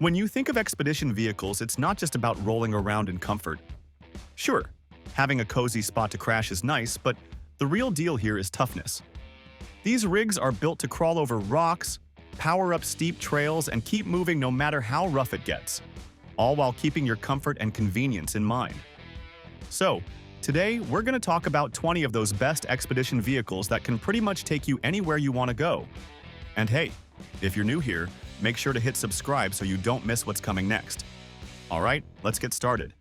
When you think of expedition vehicles, it's not just about rolling around in comfort. Sure, having a cozy spot to crash is nice, but the real deal here is toughness. These rigs are built to crawl over rocks, power up steep trails, and keep moving no matter how rough it gets, all while keeping your comfort and convenience in mind. So, today we're going to talk about 20 of those best expedition vehicles that can pretty much take you anywhere you want to go. And hey, if you're new here, make sure to hit subscribe so you don't miss what's coming next. All right, let's get started.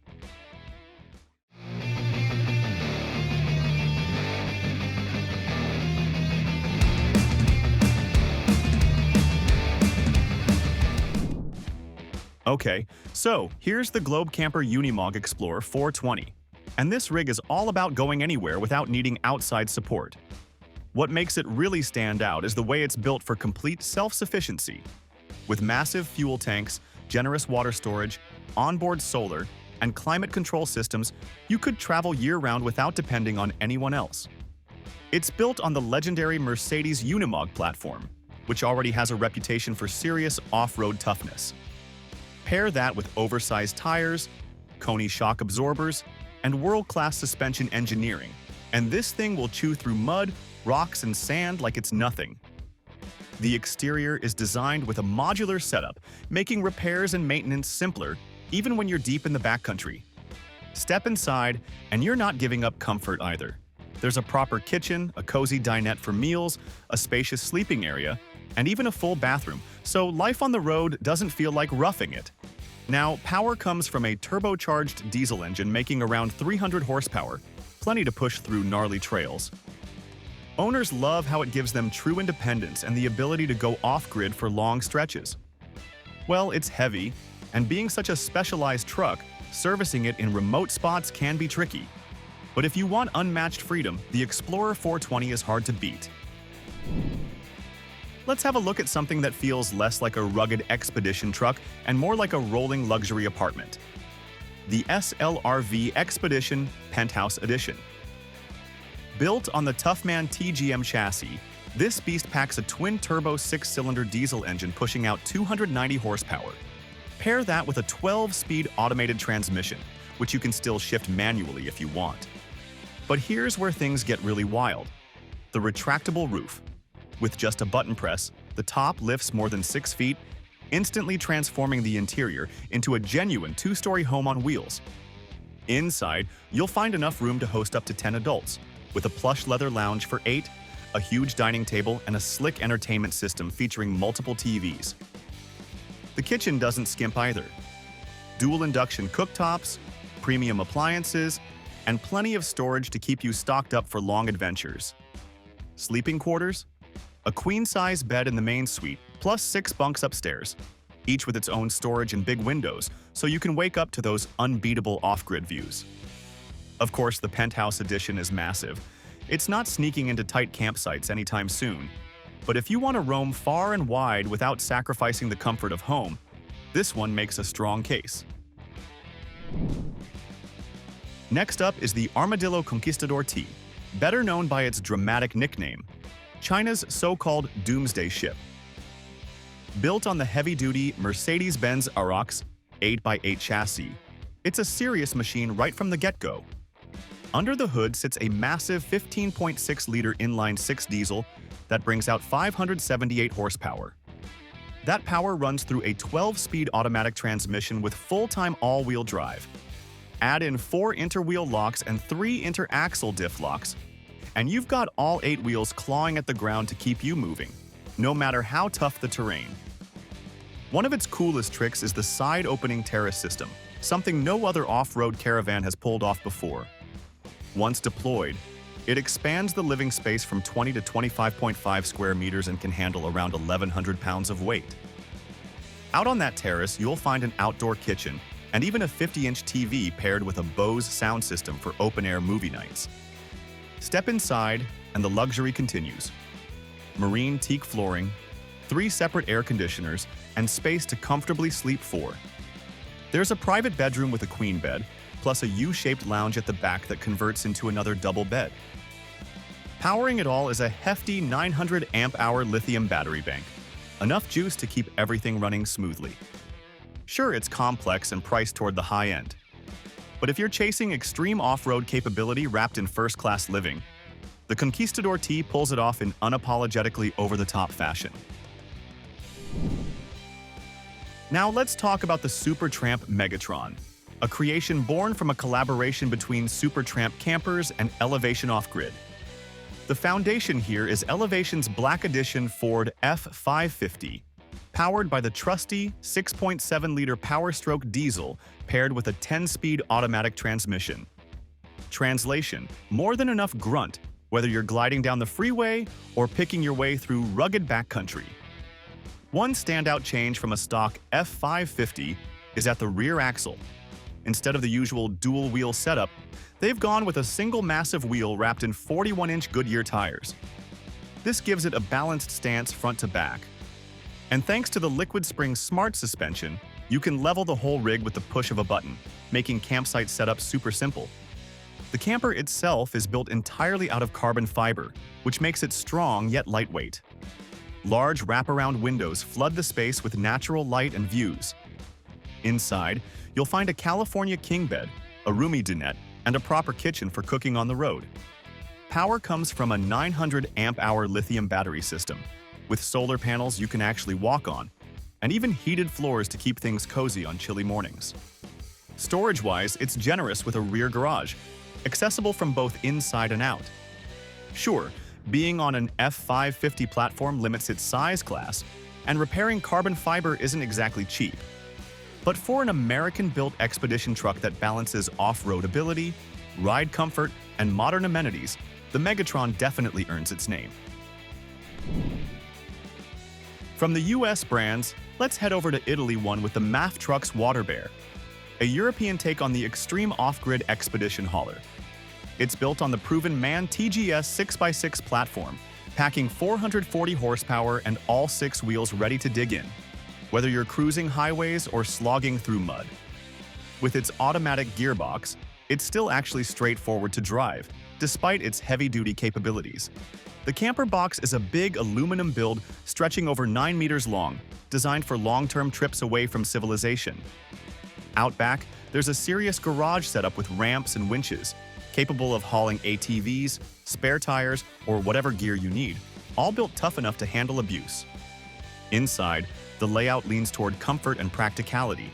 Okay, so here's the Globe Camper Unimog Explorer 420. And this rig is all about going anywhere without needing outside support. What makes it really stand out is the way it's built for complete self-sufficiency. With massive fuel tanks, generous water storage, onboard solar, and climate control systems, you could travel year-round without depending on anyone else. It's built on the legendary Mercedes Unimog platform, which already has a reputation for serious off-road toughness. Pair that with oversized tires, Koni shock absorbers, and world-class suspension engineering, and this thing will chew through mud, rocks, and sand like it's nothing. The exterior is designed with a modular setup, making repairs and maintenance simpler, even when you're deep in the backcountry. Step inside, and you're not giving up comfort either. There's a proper kitchen, a cozy dinette for meals, a spacious sleeping area, and even a full bathroom, so life on the road doesn't feel like roughing it. Now, power comes from a turbocharged diesel engine making around 300 horsepower, plenty to push through gnarly trails. Owners love how it gives them true independence and the ability to go off-grid for long stretches. Well, it's heavy, and being such a specialized truck, servicing it in remote spots can be tricky. But if you want unmatched freedom, the Explorer 420 is hard to beat. Let's have a look at something that feels less like a rugged expedition truck and more like a rolling luxury apartment. The SLRV Expedition Penthouse Edition. Built on the Toughman TGM chassis, this beast packs a twin-turbo 6-cylinder diesel engine pushing out 290 horsepower. Pair that with a 12-speed automated transmission, which you can still shift manually if you want. But here's where things get really wild. The retractable roof. With just a button press, the top lifts more than 6 feet, instantly transforming the interior into a genuine 2-story home on wheels. Inside, you'll find enough room to host up to 10 adults, with a plush leather lounge for 8, a huge dining table, and a slick entertainment system featuring multiple TVs. The kitchen doesn't skimp either. Dual induction cooktops, premium appliances, and plenty of storage to keep you stocked up for long adventures. Sleeping quarters? A queen-size bed in the main suite, plus 6 bunks upstairs, each with its own storage and big windows, so you can wake up to those unbeatable off-grid views. Of course, the Penthouse Edition is massive. It's not sneaking into tight campsites anytime soon. But if you want to roam far and wide without sacrificing the comfort of home, this one makes a strong case. Next up is the Armadillo Conquistador T, better known by its dramatic nickname, China's so-called doomsday ship. Built on the heavy-duty Mercedes-Benz Arocs 8x8 chassis, it's a serious machine right from the get-go. Under the hood sits a massive 15.6-liter inline-6 diesel that brings out 578 horsepower. That power runs through a 12-speed automatic transmission with full-time all-wheel drive. Add in 4 interwheel locks and 3 interaxle diff locks, and you've got all 8 wheels clawing at the ground to keep you moving, no matter how tough the terrain. One of its coolest tricks is the side-opening terrace system, something no other off-road caravan has pulled off before. Once deployed, it expands the living space from 20 to 25.5 square meters and can handle around 1,100 pounds of weight. Out on that terrace, you'll find an outdoor kitchen and even a 50-inch TV paired with a Bose sound system for open-air movie nights. Step inside, and the luxury continues. Marine teak flooring, 3 separate air conditioners, and space to comfortably sleep 4. There's a private bedroom with a queen bed, plus a U-shaped lounge at the back that converts into another double bed. Powering it all is a hefty 900 amp-hour lithium battery bank, enough juice to keep everything running smoothly. Sure, it's complex and priced toward the high end. But if you're chasing extreme off-road capability wrapped in first-class living, the Conquistador T pulls it off in unapologetically over-the-top fashion. Now let's talk about the Supertramp Megatron, a creation born from a collaboration between Supertramp campers and Elevation Off-Grid. The foundation here is Elevation's Black Edition Ford F550, powered by the trusty 6.7-liter Power-Stroke diesel paired with a 10-speed automatic transmission. Translation: more than enough grunt, whether you're gliding down the freeway or picking your way through rugged backcountry. One standout change from a stock F550 is at the rear axle. Instead of the usual dual-wheel setup, they've gone with a single massive wheel wrapped in 41-inch Goodyear tires. This gives it a balanced stance front to back. And thanks to the Liquid Spring Smart suspension, you can level the whole rig with the push of a button, making campsite setup super simple. The camper itself is built entirely out of carbon fiber, which makes it strong yet lightweight. Large wraparound windows flood the space with natural light and views. Inside, you'll find a California king bed, a roomy dinette, and a proper kitchen for cooking on the road. Power comes from a 900 amp-hour lithium battery system, with solar panels you can actually walk on, and even heated floors to keep things cozy on chilly mornings. Storage-wise, it's generous with a rear garage, accessible from both inside and out. Sure, being on an F550 platform limits its size class, and repairing carbon fiber isn't exactly cheap. But for an American-built expedition truck that balances off-road ability, ride comfort, and modern amenities, the Megatron definitely earns its name. From the US brands, let's head over to Italy one with the Mafe Trucks Waterbear, a European take on the extreme off-grid expedition hauler. It's built on the proven MAN TGA 6x6 platform, packing 440 horsepower and all 6 wheels ready to dig in, whether you're cruising highways or slogging through mud. With its automatic gearbox, it's still actually straightforward to drive, despite its heavy-duty capabilities. The camper box is a big aluminum build stretching over 9 meters long, designed for long-term trips away from civilization. Out back, there's a serious garage setup with ramps and winches, capable of hauling ATVs, spare tires, or whatever gear you need, all built tough enough to handle abuse. Inside, the layout leans toward comfort and practicality.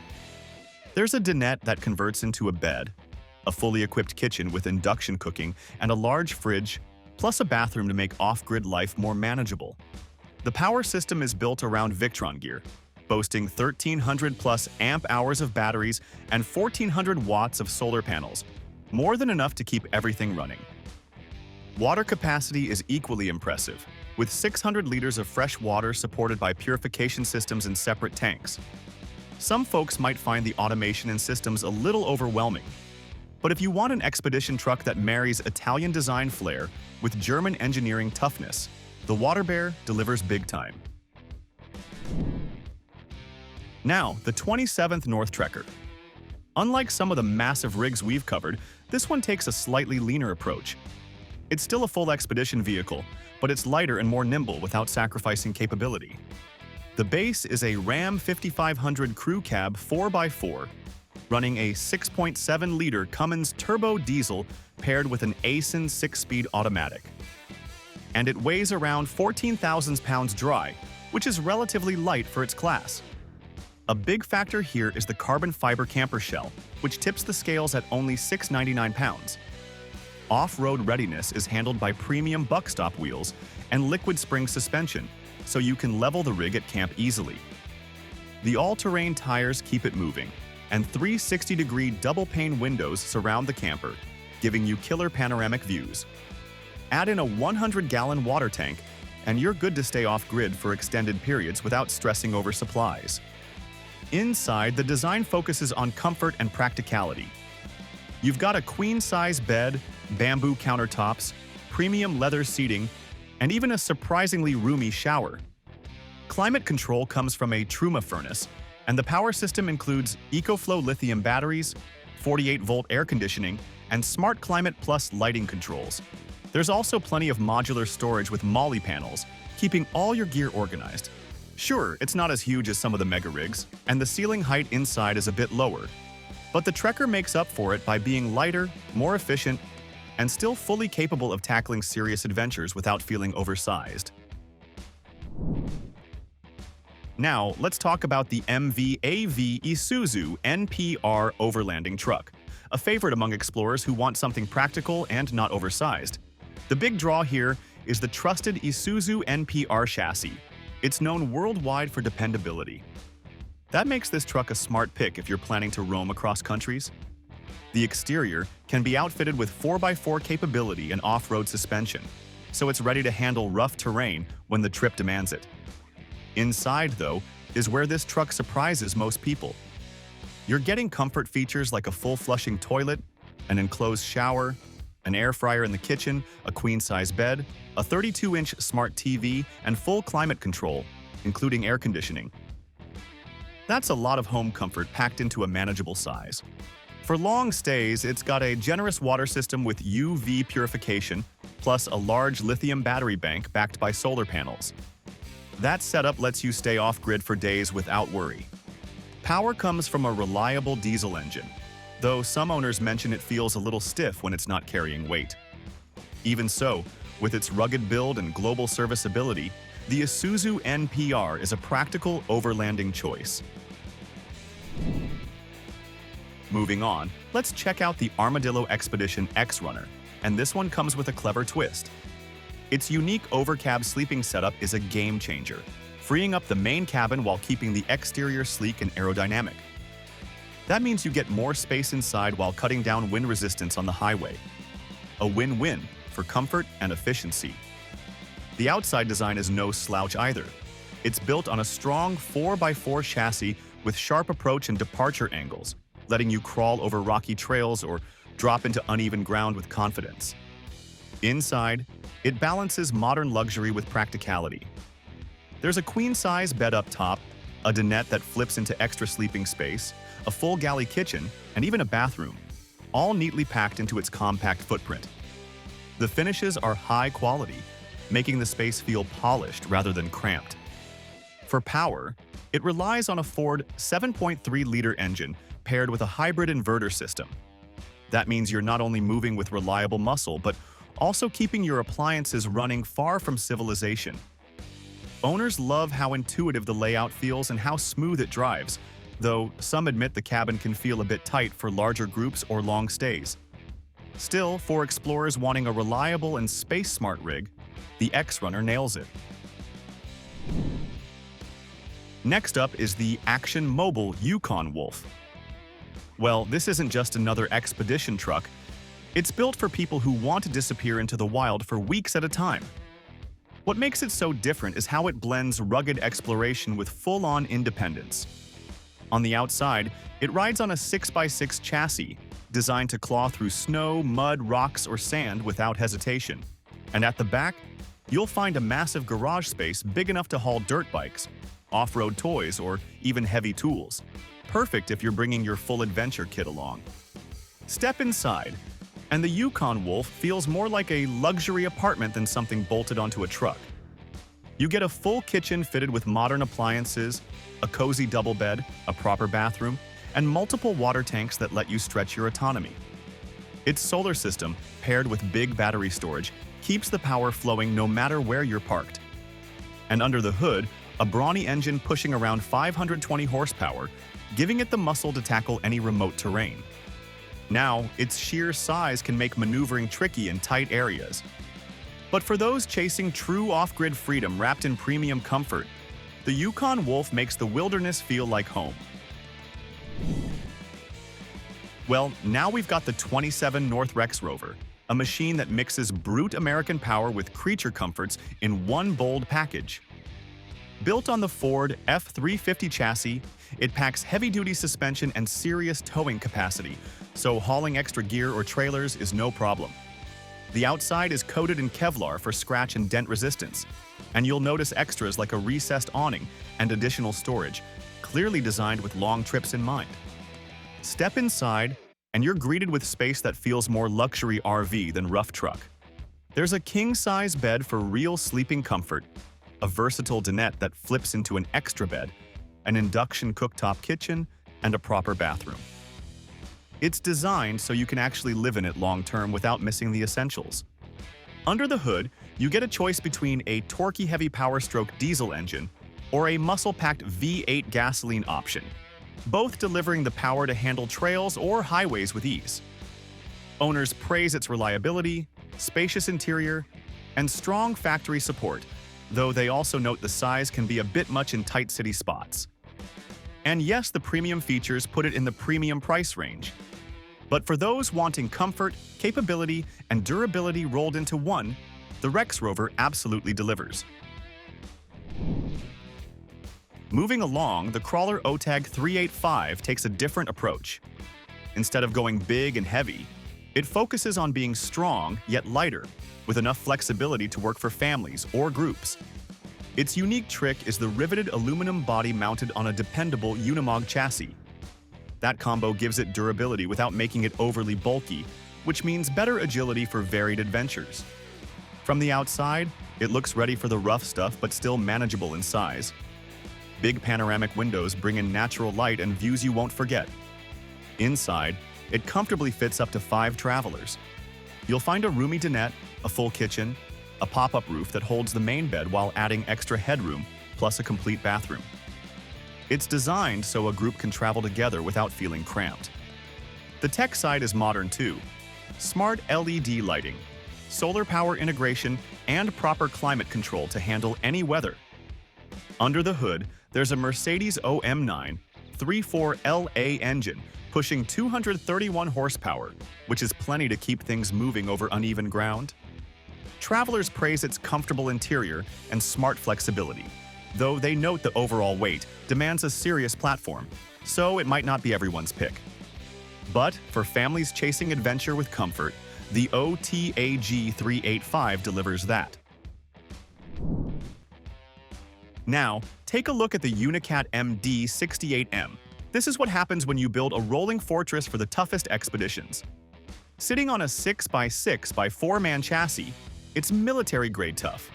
There's a dinette that converts into a bed, a fully equipped kitchen with induction cooking, and a large fridge, plus a bathroom to make off-grid life more manageable. The power system is built around Victron gear, boasting 1,300+ amp-hours of batteries and 1,400 watts of solar panels, more than enough to keep everything running. Water capacity is equally impressive, with 600 liters of fresh water supported by purification systems in separate tanks. Some folks might find the automation and systems a little overwhelming, but if you want an expedition truck that marries Italian design flair with German engineering toughness, the Waterbear delivers big time. Now, the 27th North Trekker. Unlike some of the massive rigs we've covered, this one takes a slightly leaner approach. It's still a full expedition vehicle, but it's lighter and more nimble without sacrificing capability. The base is a Ram 5500 crew cab 4x4, running a 6.7-liter Cummins turbo diesel paired with an Acen 6-speed automatic. And it weighs around 14,000 pounds dry, which is relatively light for its class. A big factor here is the carbon fiber camper shell, which tips the scales at only 699 pounds. Off-road readiness is handled by premium buckstop wheels and liquid spring suspension, so you can level the rig at camp easily. The all-terrain tires keep it moving, and 360-degree double-pane windows surround the camper, giving you killer panoramic views. Add in a 100-gallon water tank, and you're good to stay off-grid for extended periods without stressing over supplies. Inside, the design focuses on comfort and practicality. You've got a queen-size bed, bamboo countertops, premium leather seating, and even a surprisingly roomy shower. Climate control comes from a Truma furnace, and the power system includes EcoFlow lithium batteries, 48-volt air conditioning, and Smart Climate Plus lighting controls. There's also plenty of modular storage with MOLLE panels, keeping all your gear organized. Sure, it's not as huge as some of the mega rigs, and the ceiling height inside is a bit lower, but the Trekker makes up for it by being lighter, more efficient, and still fully capable of tackling serious adventures without feeling oversized. Now, let's talk about the MVAV Isuzu NPR overlanding truck, a favorite among explorers who want something practical and not oversized. The big draw here is the trusted Isuzu NPR chassis. It's known worldwide for dependability. That makes this truck a smart pick if you're planning to roam across countries. The exterior can be outfitted with 4x4 capability and off-road suspension, so it's ready to handle rough terrain when the trip demands it. Inside, though, is where this truck surprises most people. You're getting comfort features like a full flushing toilet, an enclosed shower, an air fryer in the kitchen, a queen-size bed, a 32-inch smart TV, and full climate control, including air conditioning. That's a lot of home comfort packed into a manageable size. For long stays, it's got a generous water system with UV purification, plus a large lithium battery bank backed by solar panels. That setup lets you stay off-grid for days without worry. Power comes from a reliable diesel engine, though some owners mention it feels a little stiff when it's not carrying weight. Even so, with its rugged build and global serviceability, the Isuzu NPR is a practical overlanding choice. Moving on, let's check out the Armadillo Expedition X Runner, and this one comes with a clever twist. Its unique overcab sleeping setup is a game changer, freeing up the main cabin while keeping the exterior sleek and aerodynamic. That means you get more space inside while cutting down wind resistance on the highway. A win-win for comfort and efficiency. The outside design is no slouch either. It's built on a strong 4x4 chassis with sharp approach and departure angles, letting you crawl over rocky trails or drop into uneven ground with confidence. Inside, it balances modern luxury with practicality. There's a queen-size bed up top, a dinette that flips into extra sleeping space, a full galley kitchen, and even a bathroom, all neatly packed into its compact footprint. The finishes are high quality, making the space feel polished rather than cramped. For power, it relies on a Ford 7.3-liter engine paired with a hybrid inverter system. That means you're not only moving with reliable muscle, but also keeping your appliances running far from civilization. Owners love how intuitive the layout feels and how smooth it drives, though some admit the cabin can feel a bit tight for larger groups or long stays. Still, for explorers wanting a reliable and space-smart rig, the X Runner nails it. Next up is the Action Mobil Yukon Wolf. Well, this isn't just another expedition truck. It's built for people who want to disappear into the wild for weeks at a time. What makes it so different is how it blends rugged exploration with full-on independence. On the outside, it rides on a 6x6 chassis, designed to claw through snow, mud, rocks, or sand without hesitation. And at the back, you'll find a massive garage space big enough to haul dirt bikes, off-road toys, or even heavy tools. Perfect if you're bringing your full adventure kit along. Step inside, and the Yukon Wolf feels more like a luxury apartment than something bolted onto a truck. You get a full kitchen fitted with modern appliances, a cozy double bed, a proper bathroom, and multiple water tanks that let you stretch your autonomy. Its solar system, paired with big battery storage, keeps the power flowing no matter where you're parked. And under the hood, a brawny engine pushing around 520 horsepower, giving it the muscle to tackle any remote terrain. Now, its sheer size can make maneuvering tricky in tight areas. But for those chasing true off-grid freedom wrapped in premium comfort, the Yukon Wolf makes the wilderness feel like home. Well, now we've got the 27 North RexRover, a machine that mixes brute American power with creature comforts in one bold package. Built on the Ford F350 chassis, it packs heavy-duty suspension and serious towing capacity, so hauling extra gear or trailers is no problem. The outside is coated in Kevlar for scratch and dent resistance, and you'll notice extras like a recessed awning and additional storage, clearly designed with long trips in mind. Step inside, and you're greeted with space that feels more luxury RV than rough truck. There's a king-size bed for real sleeping comfort, a versatile dinette that flips into an extra bed, an induction cooktop kitchen, and a proper bathroom. It's designed so you can actually live in it long-term without missing the essentials. Under the hood, you get a choice between a torquey-heavy power-stroke diesel engine or a muscle-packed V8 gasoline option, both delivering the power to handle trails or highways with ease. Owners praise its reliability, spacious interior, and strong factory support, though they also note the size can be a bit much in tight city spots. And yes, the premium features put it in the premium price range. But for those wanting comfort, capability, and durability rolled into one, the RexRover absolutely delivers. Moving along, the crawler OTAG 385 takes a different approach. Instead of going big and heavy, it focuses on being strong yet lighter, with enough flexibility to work for families or groups. Its unique trick is the riveted aluminum body mounted on a dependable Unimog chassis. That combo gives it durability without making it overly bulky, which means better agility for varied adventures. From the outside, it looks ready for the rough stuff but still manageable in size. Big panoramic windows bring in natural light and views you won't forget. Inside, it comfortably fits up to 5 travelers. You'll find a roomy dinette, a full kitchen, a pop-up roof that holds the main bed while adding extra headroom, plus a complete bathroom. It's designed so a group can travel together without feeling cramped. The tech side is modern too. Smart LED lighting, solar power integration, and proper climate control to handle any weather. Under the hood, there's a Mercedes OM9 34LA engine pushing 231 horsepower, which is plenty to keep things moving over uneven ground. Travelers praise its comfortable interior and smart flexibility, though they note the overall weight demands a serious platform, so it might not be everyone's pick. But for families chasing adventure with comfort, the OTAG 385 delivers that. Now, take a look at the Unicat MD68M. This is what happens when you build a rolling fortress for the toughest expeditions. Sitting on a 6x6x4-man chassis, it's military-grade tough,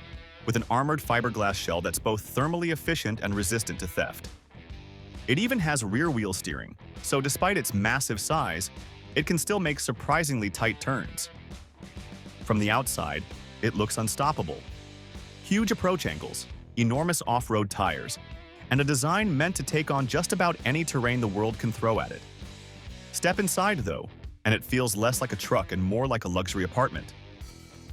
with an armored fiberglass shell that's both thermally efficient and resistant to theft. It even has rear-wheel steering, so despite its massive size, it can still make surprisingly tight turns. From the outside, it looks unstoppable. Huge approach angles, enormous off-road tires, and a design meant to take on just about any terrain the world can throw at it. Step inside, though, and it feels less like a truck and more like a luxury apartment.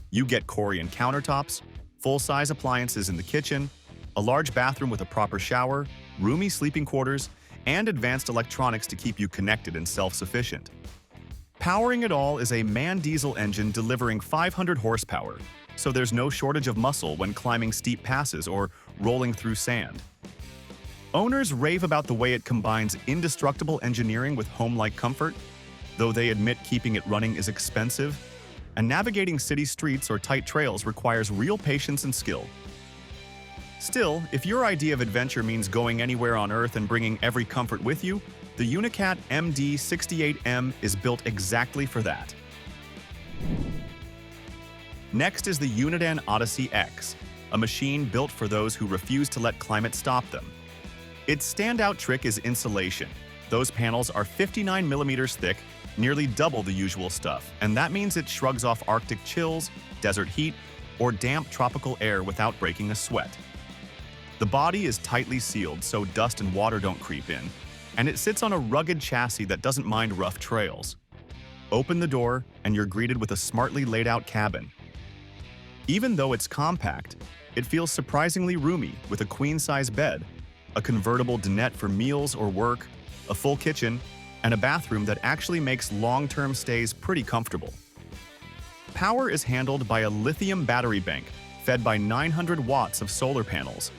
You get Corian countertops, full-size appliances in the kitchen, a large bathroom with a proper shower, roomy sleeping quarters, and advanced electronics to keep you connected and self-sufficient. Powering it all is a MAN diesel engine delivering 500 horsepower, so there's no shortage of muscle when climbing steep passes or rolling through sand. Owners rave about the way it combines indestructible engineering with home-like comfort, though they admit keeping it running is expensive, and navigating city streets or tight trails requires real patience and skill. Still, if your idea of adventure means going anywhere on Earth and bringing every comfort with you, the Unicat MD68M is built exactly for that. Next is the Unidan Odyssey X, a machine built for those who refuse to let climate stop them. Its standout trick is insulation. Those panels are 59 millimeters thick, nearly double the usual stuff, and that means it shrugs off Arctic chills, desert heat, or damp tropical air without breaking a sweat. The body is tightly sealed so dust and water don't creep in, and it sits on a rugged chassis that doesn't mind rough trails. Open the door, and you're greeted with a smartly laid-out cabin. Even though it's compact, it feels surprisingly roomy with a queen-size bed, a convertible dinette for meals or work, a full kitchen, and a bathroom that actually makes long-term stays pretty comfortable. Power is handled by a lithium battery bank fed by 900 watts of solar panels,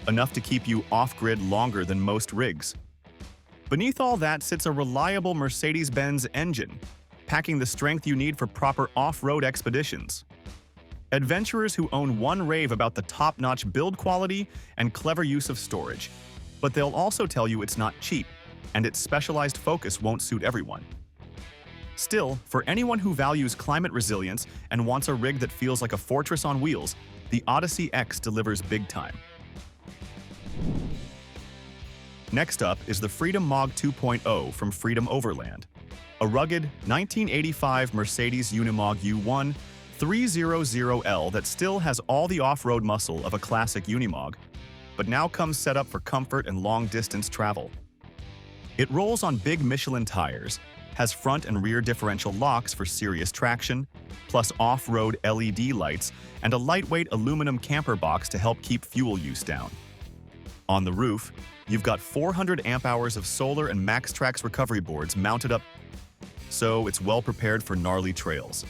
enough to keep you off-grid longer than most rigs. Beneath all that sits a reliable Mercedes-Benz engine, packing the strength you need for proper off-road expeditions. Adventurers who own one rave about the top-notch build quality and clever use of storage, but they'll also tell you it's not cheap, and its specialized focus won't suit everyone. Still, for anyone who values climate resilience and wants a rig that feels like a fortress on wheels, the Odyssey X delivers big time. Next up is the Freedom MOG 2.0 from Freedom Overland, a rugged 1985 Mercedes Unimog U1 300L that still has all the off-road muscle of a classic Unimog, but now comes set up for comfort and long-distance travel. It rolls on big Michelin tires, has front and rear differential locks for serious traction, plus off-road LED lights and a lightweight aluminum camper box to help keep fuel use down. On the roof, you've got 400 amp-hours of solar and MaxTrax recovery boards mounted up, so it's well prepared for gnarly trails.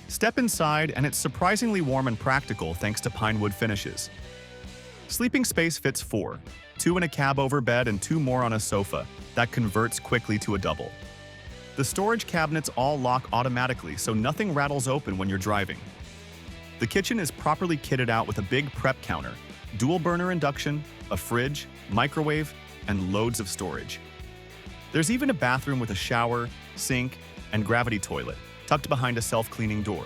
Step inside and it's surprisingly warm and practical thanks to pine wood finishes. Sleeping space fits 4, 2 in a cab over bed and 2 more on a sofa that converts quickly to a double. The storage cabinets all lock automatically so nothing rattles open when you're driving. The kitchen is properly kitted out with a big prep counter, dual burner induction, a fridge, microwave, and loads of storage. There's even a bathroom with a shower, sink, and gravity toilet, tucked behind a self-cleaning door.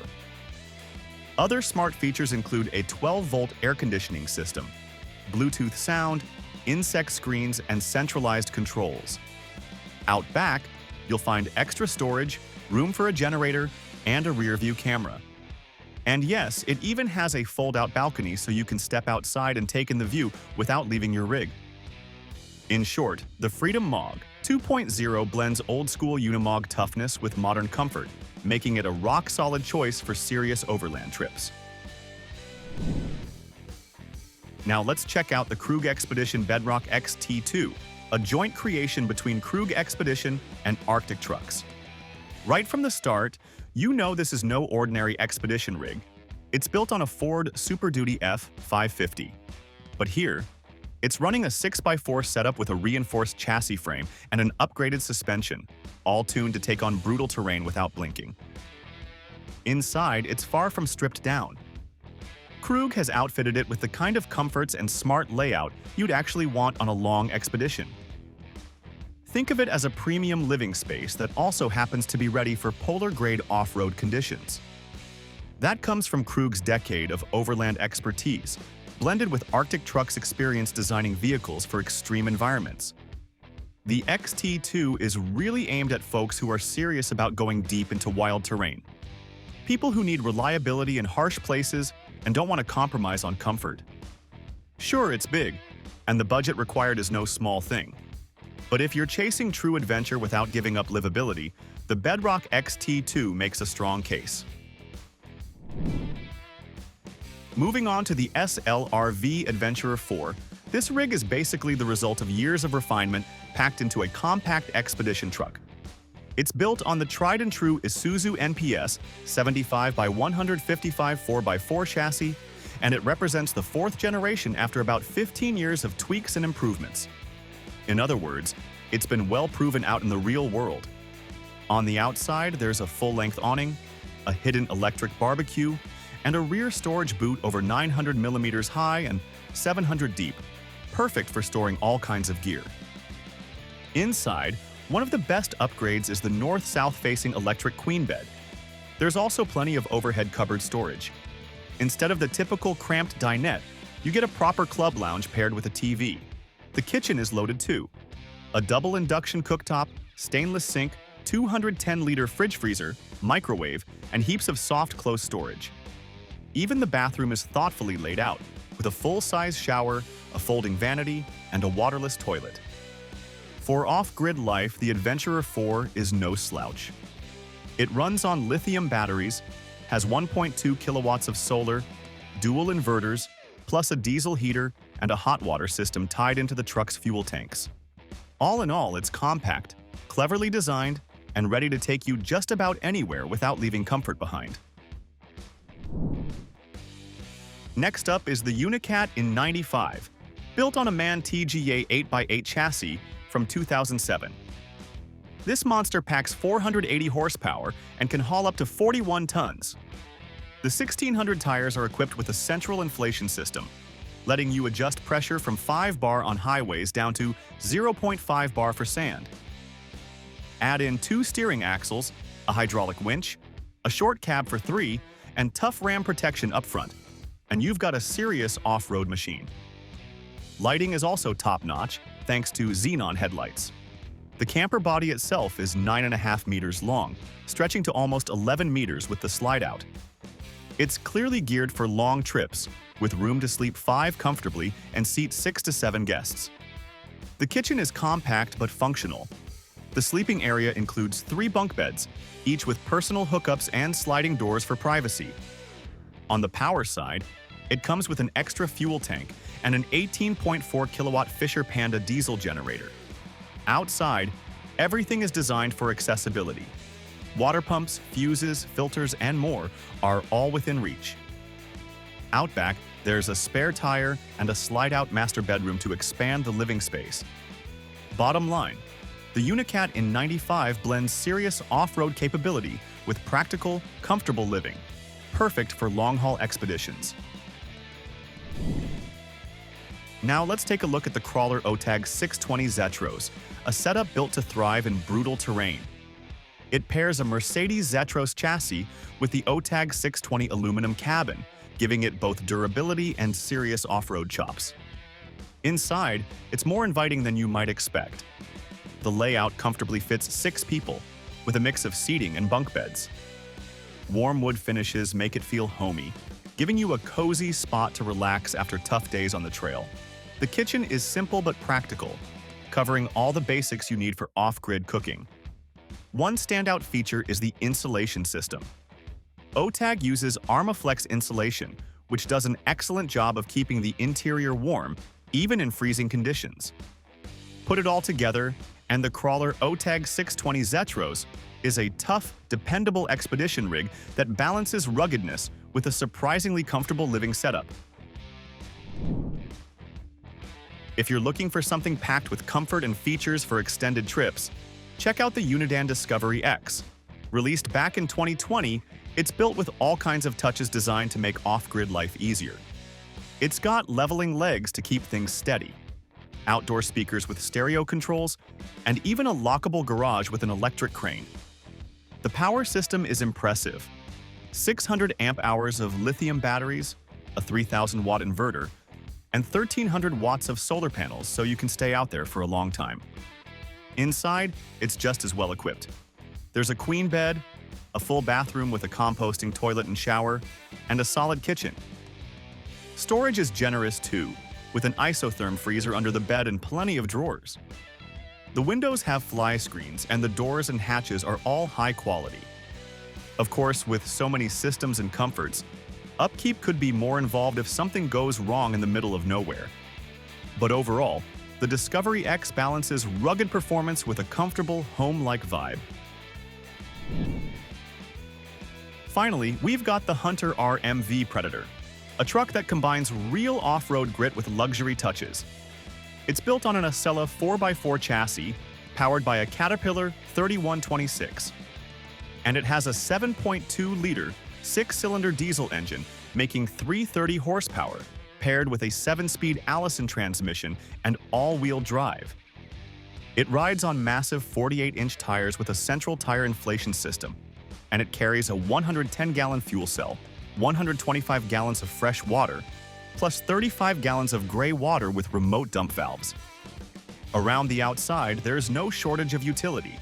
Other smart features include a 12-volt air conditioning system, Bluetooth sound, insect screens, and centralized controls. Out back, you'll find extra storage, room for a generator, and a rear-view camera. And yes, it even has a fold-out balcony so you can step outside and take in the view without leaving your rig. In short, the Freedom MOG 2.0 blends old-school Unimog toughness with modern comfort, making it a rock-solid choice for serious overland trips. Now let's check out the Krug Expedition Bedrock XT2, a joint creation between Krug Expedition and Arctic Trucks. Right from the start, you know this is no ordinary expedition rig. It's built on a Ford Super Duty F550. But here, it's running a 6x4 setup with a reinforced chassis frame and an upgraded suspension, all tuned to take on brutal terrain without blinking. Inside, it's far from stripped down. Krug has outfitted it with the kind of comforts and smart layout you'd actually want on a long expedition. Think of it as a premium living space that also happens to be ready for polar-grade off-road conditions. That comes from Krug's decade of overland expertise, blended with Arctic Trucks' experience designing vehicles for extreme environments. The XT2 is really aimed at folks who are serious about going deep into wild terrain. People who need reliability in harsh places and don't want to compromise on comfort. Sure, it's big, and the budget required is no small thing. But if you're chasing true adventure without giving up livability, the Bedrock XT2 makes a strong case. Moving on to the SLRV Adventurer 4, this rig is basically the result of years of refinement packed into a compact expedition truck. It's built on the tried-and-true Isuzu NPR 75 by 155 4x4 chassis, and it represents the 4th generation after about 15 years of tweaks and improvements. In other words, it's been well proven out in the real world. On the outside, there's a full-length awning, a hidden electric barbecue, and a rear storage boot over 900 millimeters high and 700 deep, perfect for storing all kinds of gear. Inside, one of the best upgrades is the north-south facing electric queen bed. There's also plenty of overhead cupboard storage. Instead of the typical cramped dinette, you get a proper club lounge paired with a TV. The kitchen is loaded too. A double induction cooktop, stainless sink, 210-liter fridge freezer, microwave, and heaps of soft close storage. Even the bathroom is thoughtfully laid out, with a full-size shower, a folding vanity, and a waterless toilet. For off-grid life, the Adventurer 4 is no slouch. It runs on lithium batteries, has 1.2 kilowatts of solar, dual inverters, plus a diesel heater and a hot water system tied into the truck's fuel tanks. All in all, it's compact, cleverly designed, and ready to take you just about anywhere without leaving comfort behind. Next up is the UNICAT IN95, built on a MAN TGA 8x8 chassis from 2007. This monster packs 480 horsepower and can haul up to 41 tons. The 1600 tires are equipped with a central inflation system, letting you adjust pressure from 5 bar on highways down to 0.5 bar for sand. Add in 2 steering axles, a hydraulic winch, a short cab for 3, and tough ram protection up front. and you've got a serious off-road machine. Lighting is also top-notch, thanks to xenon headlights. The camper body itself is 9.5 meters long, stretching to almost 11 meters with the slide-out. It's clearly geared for long trips, with room to sleep 5 comfortably and seat 6 to 7 guests. The kitchen is compact but functional. The sleeping area includes 3 bunk beds, each with personal hookups and sliding doors for privacy. On the power side, it comes with an extra fuel tank and an 18.4 kilowatt Fisher Panda diesel generator. Outside, everything is designed for accessibility. Water pumps, fuses, filters, and more are all within reach. Out back, there's a spare tire and a slide-out master bedroom to expand the living space. Bottom line, the UNICAT In95 blends serious off-road capability with practical, comfortable living, perfect for long-haul expeditions. Now let's take a look at the crawler OTAG 620 Zetros, a setup built to thrive in brutal terrain. It pairs a Mercedes Zetros chassis with the OTAG 620 aluminum cabin, giving it both durability and serious off-road chops. Inside, it's more inviting than you might expect. The layout comfortably fits 6 people, with a mix of seating and bunk beds. Warm wood finishes make it feel homey, giving you a cozy spot to relax after tough days on the trail. The kitchen is simple but practical, covering all the basics you need for off-grid cooking. One standout feature is the insulation system. OTAG uses Armaflex insulation, which does an excellent job of keeping the interior warm, even in freezing conditions. Put it all together, and the crawler OTAG 620 Zetros is a tough, dependable expedition rig that balances ruggedness with a surprisingly comfortable living setup. If you're looking for something packed with comfort and features for extended trips, check out the Unidan Discovery X. Released back in 2020, it's built with all kinds of touches designed to make off-grid life easier. It's got leveling legs to keep things steady, outdoor speakers with stereo controls, and even a lockable garage with an electric crane. The power system is impressive. 600 amp-hours of lithium batteries, a 3,000-watt inverter, and 1,300 watts of solar panels so you can stay out there for a long time. Inside, it's just as well equipped. There's a queen bed, a full bathroom with a composting toilet and shower, and a solid kitchen. Storage is generous too, with an isotherm freezer under the bed and plenty of drawers. The windows have fly screens, and the doors and hatches are all high quality. Of course, with so many systems and comforts, upkeep could be more involved if something goes wrong in the middle of nowhere. But overall, the Discovery X balances rugged performance with a comfortable, home-like vibe. Finally, we've got the Hunter RMV Predator, a truck that combines real off-road grit with luxury touches. It's built on an Acela 4x4 chassis, powered by a Caterpillar 3126. And it has a 7.2-liter, 6-cylinder diesel engine, making 330 horsepower, paired with a 7-speed Allison transmission and all-wheel drive. It rides on massive 48-inch tires with a central tire inflation system, and it carries a 110-gallon fuel cell, 125 gallons of fresh water, plus 35 gallons of gray water with remote dump valves. Around the outside, there's no shortage of utility.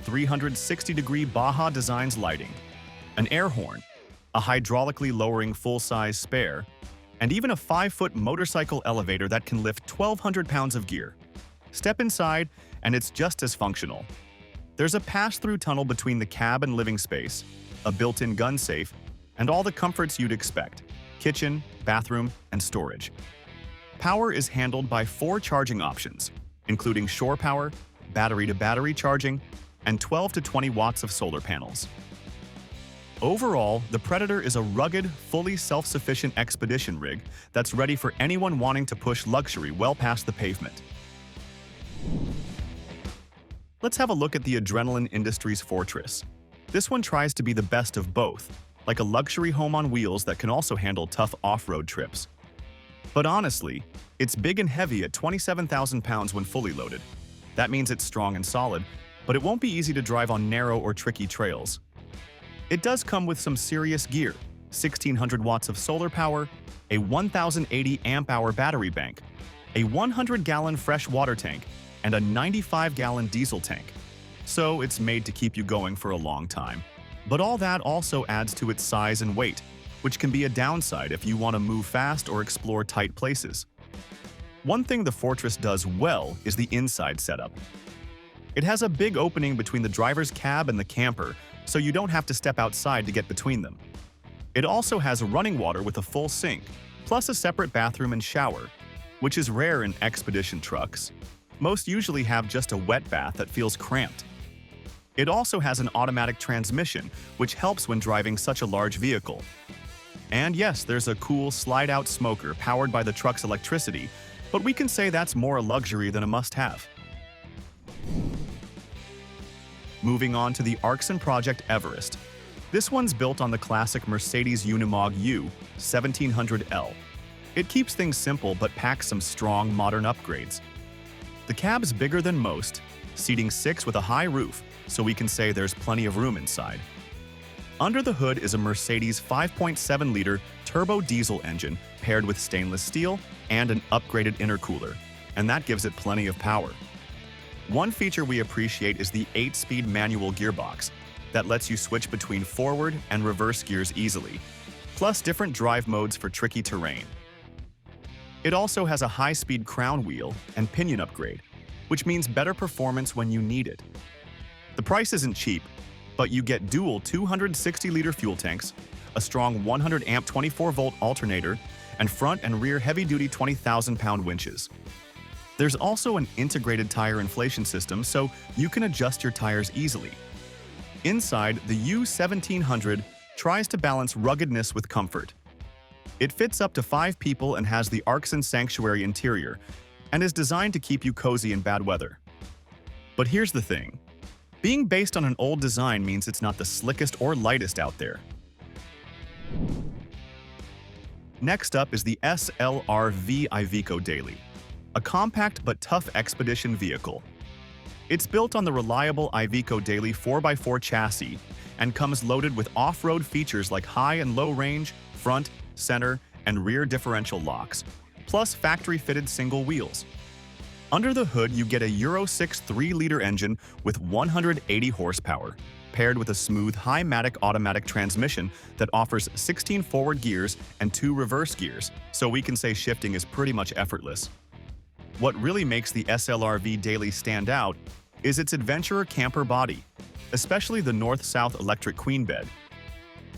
360-degree Baja Designs lighting, an air horn, a hydraulically lowering full-size spare, and even a 5-foot motorcycle elevator that can lift 1,200 pounds of gear. Step inside, and it's just as functional. There's a pass-through tunnel between the cab and living space, a built-in gun safe, and all the comforts you'd expect: kitchen, bathroom, and storage. Power is handled by 4 charging options, including shore power, battery-to-battery charging, and 12 to 20 watts of solar panels. Overall, the Predator is a rugged, fully self-sufficient expedition rig that's ready for anyone wanting to push luxury well past the pavement. Let's have a look at the Adrenalin Industries Fortress. This one tries to be the best of both, like a luxury home on wheels that can also handle tough off-road trips. But honestly, it's big and heavy at 27,000 pounds when fully loaded. That means it's strong and solid, but it won't be easy to drive on narrow or tricky trails. It does come with some serious gear, 1,600 watts of solar power, a 1,080 amp-hour battery bank, a 100-gallon fresh water tank, and a 95-gallon diesel tank. So it's made to keep you going for a long time. But all that also adds to its size and weight, which can be a downside if you want to move fast or explore tight places. One thing the Fortress does well is the inside setup. It has a big opening between the driver's cab and the camper, so you don't have to step outside to get between them. It also has running water with a full sink, plus a separate bathroom and shower, which is rare in expedition trucks. Most usually have just a wet bath that feels cramped. It also has an automatic transmission, which helps when driving such a large vehicle. And yes, there's a cool slide-out smoker powered by the truck's electricity, but we can say that's more a luxury than a must-have. Moving on to the Arksen Project Everest. This one's built on the classic Mercedes Unimog U 1700L. It keeps things simple but packs some strong modern upgrades. The cab's bigger than most, seating 6 with a high roof, so we can say there's plenty of room inside. Under the hood is a Mercedes 5.7-liter turbo diesel engine paired with stainless steel and an upgraded intercooler, and that gives it plenty of power. One feature we appreciate is the 8-speed manual gearbox that lets you switch between forward and reverse gears easily, plus different drive modes for tricky terrain. It also has a high-speed crown wheel and pinion upgrade, which means better performance when you need it. The price isn't cheap, but you get dual 260-liter fuel tanks, a strong 100-amp 24-volt alternator, and front and rear heavy-duty 20,000-pound winches. There's also an integrated tire inflation system, so you can adjust your tires easily. Inside, the U1700 tries to balance ruggedness with comfort. It fits up to 5 people and has the Arksen Sanctuary interior, and is designed to keep you cozy in bad weather. But here's the thing. Being based on an old design means it's not the slickest or lightest out there. Next up is the SLRV Iveco Daily, a compact but tough expedition vehicle. It's built on the reliable Iveco Daily 4x4 chassis and comes loaded with off-road features like high and low range, front, center, and rear differential locks, plus factory-fitted single wheels. Under the hood, you get a Euro 6 3-liter engine with 180 horsepower, paired with a smooth high-matic automatic transmission that offers 16 forward gears and 2 reverse gears, so we can say shifting is pretty much effortless. What really makes the SLRV Daily stand out is its Adventurer camper body, especially the north-south electric queen bed.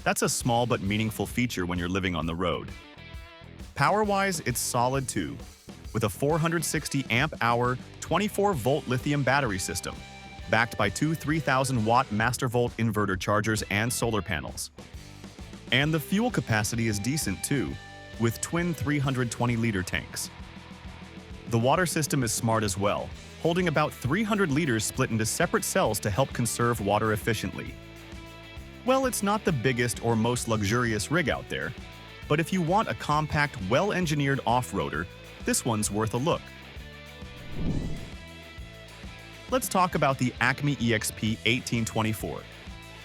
That's a small but meaningful feature when you're living on the road. Power-wise, it's solid too, with a 460 amp-hour, 24-volt lithium battery system, backed by 2 3,000-watt Mastervolt inverter chargers and solar panels. And the fuel capacity is decent too, with twin 320-liter tanks. The water system is smart as well, holding about 300 liters split into separate cells to help conserve water efficiently. Well, it's not the biggest or most luxurious rig out there, but if you want a compact, well-engineered off-roader, this one's worth a look. Let's talk about the Acme EXP 1824.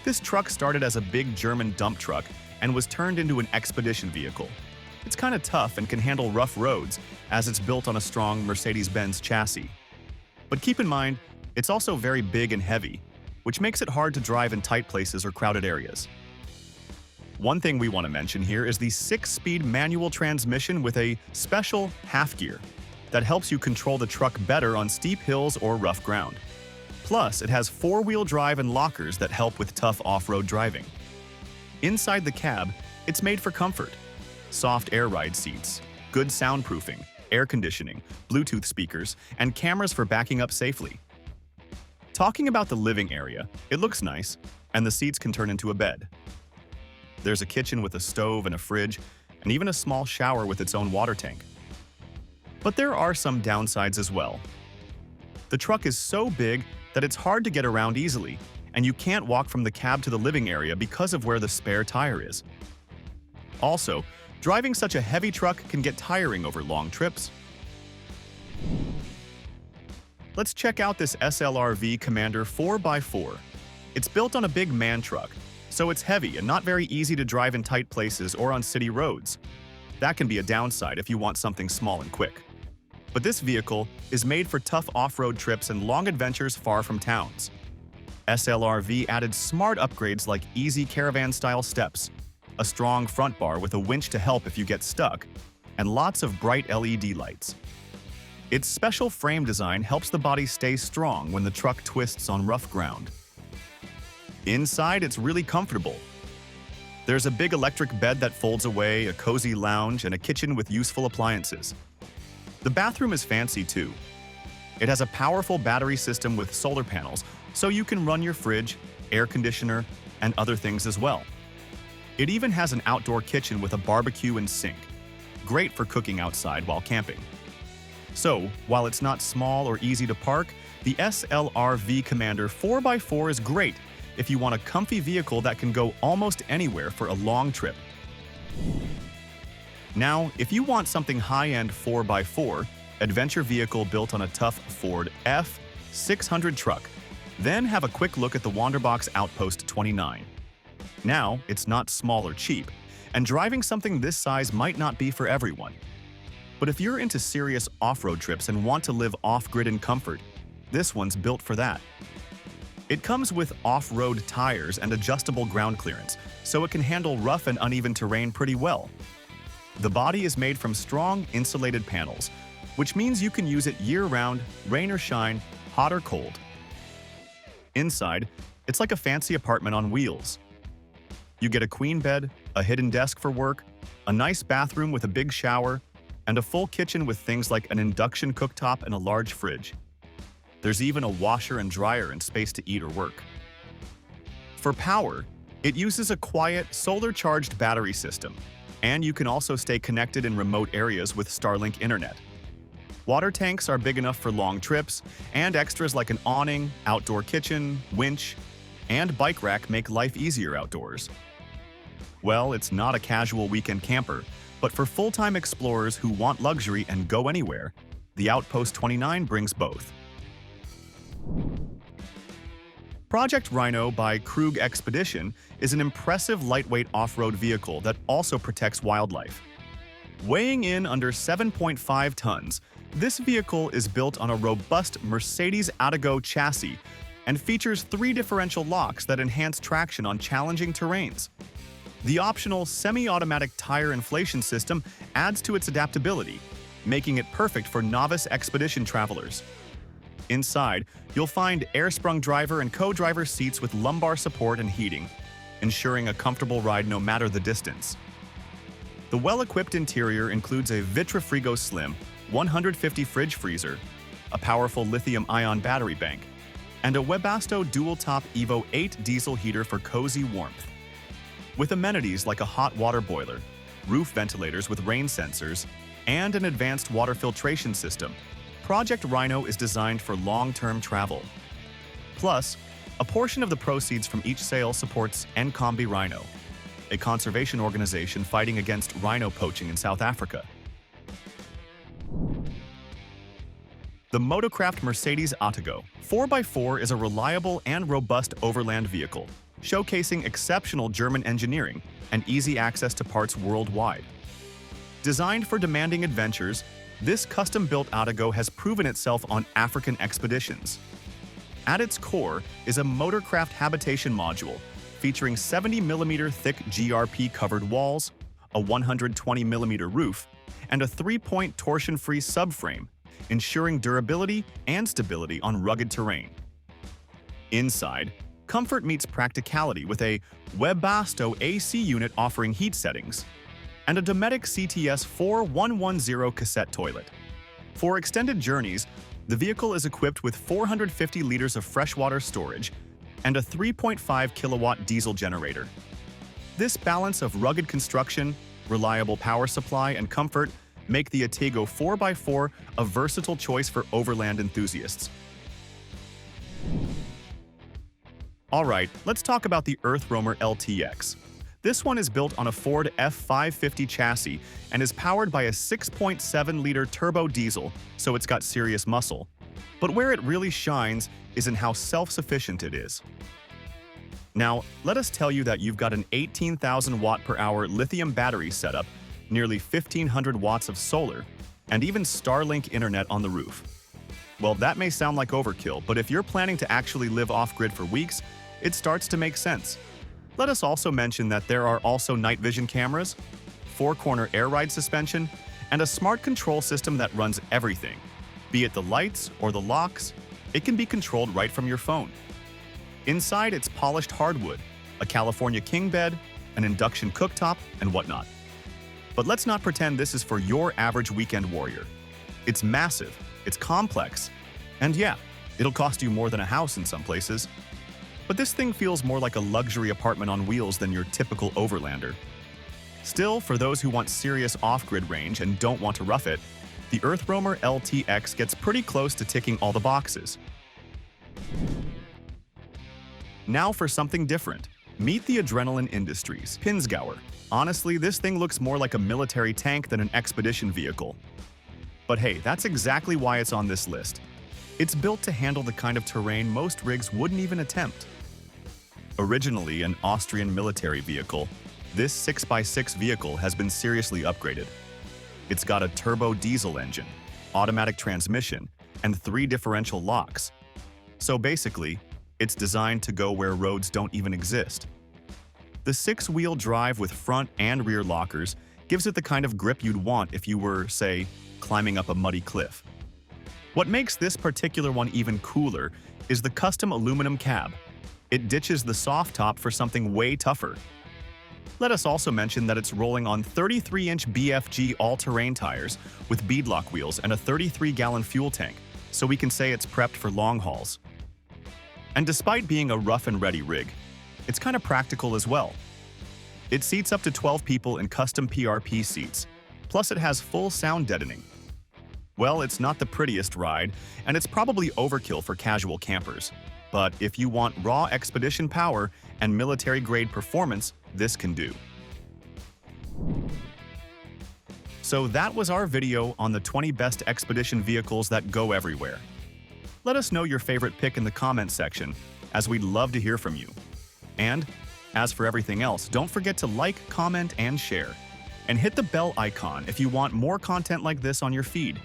This truck started as a big German dump truck and was turned into an expedition vehicle. It's kind of tough and can handle rough roads, as it's built on a strong Mercedes-Benz chassis. But keep in mind, it's also very big and heavy, which makes it hard to drive in tight places or crowded areas. One thing we want to mention here is the 6-speed manual transmission with a special half gear that helps you control the truck better on steep hills or rough ground. Plus, it has 4-wheel drive and lockers that help with tough off-road driving. Inside the cab, it's made for comfort. Soft air ride seats, good soundproofing, air conditioning, Bluetooth speakers, and cameras for backing up safely. Talking about the living area, it looks nice, and the seats can turn into a bed. There's a kitchen with a stove and a fridge, and even a small shower with its own water tank. But there are some downsides as well. The truck is so big that it's hard to get around easily, and you can't walk from the cab to the living area because of where the spare tire is. Also, driving such a heavy truck can get tiring over long trips. Let's check out this SLRV Commander 4x4. It's built on a big man truck, so it's heavy and not very easy to drive in tight places or on city roads. That can be a downside if you want something small and quick. But this vehicle is made for tough off-road trips and long adventures far from towns. SLRV added smart upgrades like easy caravan-style steps, a strong front bar with a winch to help if you get stuck, and lots of bright LED lights. Its special frame design helps the body stay strong when the truck twists on rough ground. Inside, it's really comfortable. There's a big electric bed that folds away, a cozy lounge, and a kitchen with useful appliances. The bathroom is fancy too. It has a powerful battery system with solar panels, so you can run your fridge, air conditioner, and other things as well. It even has an outdoor kitchen with a barbecue and sink, great for cooking outside while camping. So, while it's not small or easy to park, the SLRV Commander 4x4 is great if you want a comfy vehicle that can go almost anywhere for a long trip. Now, if you want something high-end 4x4, adventure vehicle built on a tough Ford F600 truck, then have a quick look at the Wanderbox Outpost 29. Now, it's not small or cheap, and driving something this size might not be for everyone. But if you're into serious off-road trips and want to live off-grid in comfort, this one's built for that. It comes with off-road tires and adjustable ground clearance, so it can handle rough and uneven terrain pretty well. The body is made from strong, insulated panels, which means you can use it year-round, rain or shine, hot or cold. Inside, it's like a fancy apartment on wheels. You get a queen bed, a hidden desk for work, a nice bathroom with a big shower, and a full kitchen with things like an induction cooktop and a large fridge. There's even a washer and dryer and space to eat or work. For power, it uses a quiet, solar-charged battery system, and you can also stay connected in remote areas with Starlink internet. Water tanks are big enough for long trips, and extras like an awning, outdoor kitchen, winch, and bike rack make life easier outdoors. Well, it's not a casual weekend camper, but for full-time explorers who want luxury and go anywhere, the Outpost 29 brings both. Project RHINO by Krug Expedition is an impressive lightweight off-road vehicle that also protects wildlife. Weighing in under 7.5 tons, this vehicle is built on a robust Mercedes Atego chassis and features 3 differential locks that enhance traction on challenging terrains. The optional semi-automatic tire inflation system adds to its adaptability, making it perfect for novice expedition travelers. Inside, you'll find air-sprung driver and co-driver seats with lumbar support and heating, ensuring a comfortable ride no matter the distance. The well-equipped interior includes a Vitrifrigo Slim 150 fridge freezer, a powerful lithium-ion battery bank, and a Webasto dual-top Evo 8 diesel heater for cozy warmth. With amenities like a hot water boiler, roof ventilators with rain sensors, and an advanced water filtration system, Project RHINO is designed for long-term travel. Plus, a portion of the proceeds from each sale supports Nkombi Rhino, a conservation organization fighting against rhino poaching in South Africa. The motocraft Mercedes Atego 4x4 is a reliable and robust overland vehicle, showcasing exceptional German engineering and easy access to parts worldwide. Designed for demanding adventures, this custom-built Atego has proven itself on African expeditions. At its core is a motorcraft habitation module featuring 70mm thick GRP-covered walls, a 120mm roof, and a 3-point torsion-free subframe, ensuring durability and stability on rugged terrain. Inside, comfort meets practicality with a Webasto AC unit offering heat settings, and a Dometic CTS 4110 cassette toilet. For extended journeys, the vehicle is equipped with 450 liters of freshwater storage and a 3.5 kilowatt diesel generator. This balance of rugged construction, reliable power supply, and comfort make the Atego 4x4 a versatile choice for overland enthusiasts. Alright, let's talk about the EarthRoamer LTx. This one is built on a Ford F550 chassis and is powered by a 6.7-liter turbo diesel, so it's got serious muscle. But where it really shines is in how self-sufficient it is. Now, let us tell you that you've got an 18,000 watt per hour lithium battery setup, nearly 1,500 watts of solar, and even Starlink internet on the roof. Well, that may sound like overkill, but if you're planning to actually live off-grid for weeks, it starts to make sense. Let us also mention that there are also night vision cameras, 4-corner air ride suspension, and a smart control system that runs everything. Be it the lights or the locks, it can be controlled right from your phone. Inside, it's polished hardwood, a California king bed, an induction cooktop, and whatnot. But let's not pretend this is for your average weekend warrior. It's massive, it's complex, and yeah, it'll cost you more than a house in some places. But this thing feels more like a luxury apartment on wheels than your typical overlander. Still, for those who want serious off-grid range and don't want to rough it, the EarthRoamer LTx gets pretty close to ticking all the boxes. Now for something different. Meet the Adrenalin Industries Pinzgauer. Honestly, this thing looks more like a military tank than an expedition vehicle. But hey, that's exactly why it's on this list. It's built to handle the kind of terrain most rigs wouldn't even attempt. Originally an Austrian military vehicle, this 6x6 vehicle has been seriously upgraded. It's got a turbo diesel engine, automatic transmission, and 3 differential locks. So basically, it's designed to go where roads don't even exist. The 6-wheel drive with front and rear lockers gives it the kind of grip you'd want if you were, say, climbing up a muddy cliff. What makes this particular one even cooler is the custom aluminum cab. It ditches the soft top for something way tougher. Let us also mention that it's rolling on 33-inch BFG all-terrain tires with beadlock wheels and a 33-gallon fuel tank, so we can say it's prepped for long hauls. And despite being a rough-and-ready rig, it's kind of practical as well. It seats up to 12 people in custom PRP seats, plus it has full sound deadening. Well, it's not the prettiest ride, and it's probably overkill for casual campers. But if you want raw expedition power and military-grade performance, this can do. So that was our video on the 20 best expedition vehicles that go everywhere. Let us know your favorite pick in the comments section, as we'd love to hear from you. And, as for everything else, don't forget to like, comment, and share. And hit the bell icon if you want more content like this on your feed.